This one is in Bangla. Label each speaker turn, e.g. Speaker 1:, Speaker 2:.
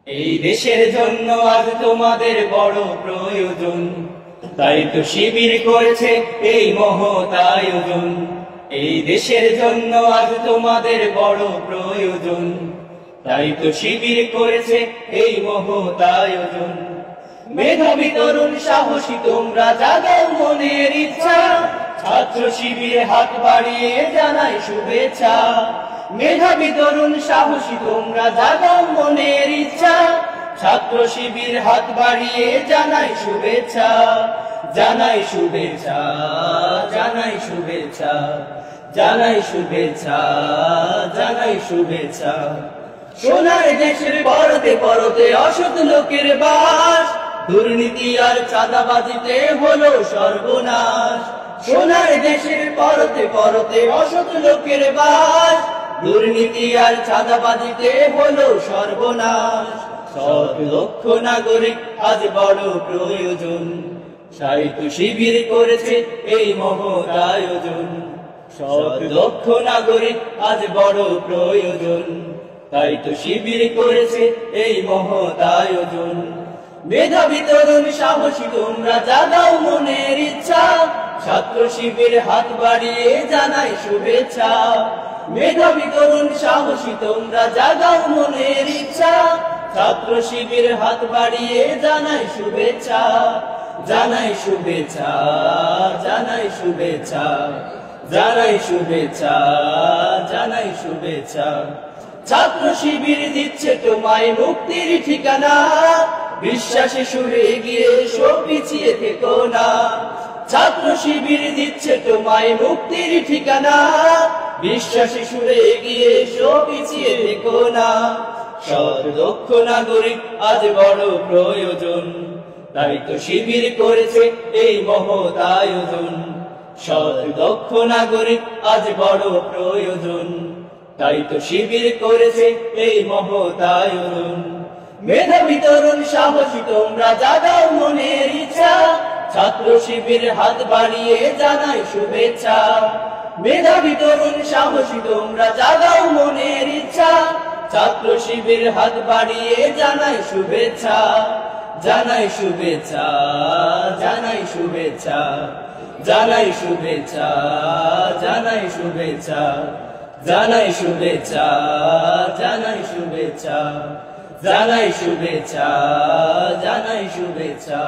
Speaker 1: এই দেশের জন্য আজ তোমাদের বড় প্রয়োজন, তাই তো শিবির করেছে এই মহৎ আয়োজন। এই দেশের জন্য আজ তোমাদের বড় প্রয়োজন, তাই তো শিবির করেছে এই মহৎ আয়োজন। মেধাবী তরুণ সাহসী তোমরা জাগাও মনের ইচ্ছা, ছাত্র শিবিরে হাত বাড়িয়ে জানাই শুভেচ্ছা। মেধাবী তরুণ সাহসী তোমরা জাগাও মনের ইচ্ছা, ছাত্র শিবির হাত বাড়িয়ে জানাই শুভেচ্ছা। জানাই শুভেচ্ছা, জানাই শুভেচ্ছা, জানাই শুভেচ্ছা, জানাই শুভেচ্ছা। সোনার দেশের পরতে পরতে অসৎ লোকের বাস, দুর্নীতি আর চাঁদাবাজিতে হলো সর্বনাশ। সোনার দেশের পরতে পরতে অসৎ লোকের বাস, দুর্নীতি আর চাঁদাবাজিতে হলো সর্বনাশ। সৎ লক্ষ নাগরিক আজ বড় প্রয়োজন, সাহিত্য শিবির করেছে এই মহৎ আয়োজন। সৎ লক্ষ নাগরিক আজ বড় প্রয়োজন, তাই তো শিবির করেছে এই মহৎ আয়োজন। মেধাবী তরুণ সাহসী তোমরা জাগাও মনের ইচ্ছা, ছাত্র শিবির হাত বাড়িয়ে জানাই শুভেচ্ছা। মেধাবী তরুণ সাহসী তোমরা জাগাও মনের ইচ্ছা, ছাত্র শিবির হাত বাড়িয়ে জানাই শুভেচ্ছা। জানাই শুভেচ্ছা, জানাই শুভেচ্ছা, জানাই শুভেচ্ছা, জানাই শুভেচ্ছা। ছাত্র শিবির দিচ্ছে তোমায় মুক্তির ঠিকানা, বিশ্বাসে সুরে এগিয়ে এসো পিছিয়ে থেকো না। ছাত্র শিবির দিচ্ছে তোমায় মুক্তির ঠিকানা, বিশ্বাসে সুরে এগিয়ে এসো পিছিয়ে থেকো না। সৎ দক্ষ নাগরিক আজ বড় প্রয়োজন, তাই তো শিবির করেছে এই মহৎ আয়োজন। সৎ দক্ষ নাগরিক আজ বড় প্রয়োজন, তাই তো শিবির করেছে এই মহৎ আয়োজন। মেধাবী তরুণ সাহসী তোমরা জাগাও মনের ইচ্ছা, ছাত্র শিবির হাত বাড়িয়ে জানাই শুভেচ্ছা। মেধাবী তরুণ সাহসী তোমরা জাগাও মনের ইচ্ছা, ছাত্র শিবির হাত বাড়িয়ে জানাই শুভেচ্ছা। জানাই শুভেচ্ছা, জানাই শুভেচ্ছা, জানাই শুভেচ্ছা, জানাই শুভেচ্ছা, জানাই শুভেচ্ছা, জানাই শুভেচ্ছা, জানাই শুভেচ্ছা, জানাই শুভেচ্ছা।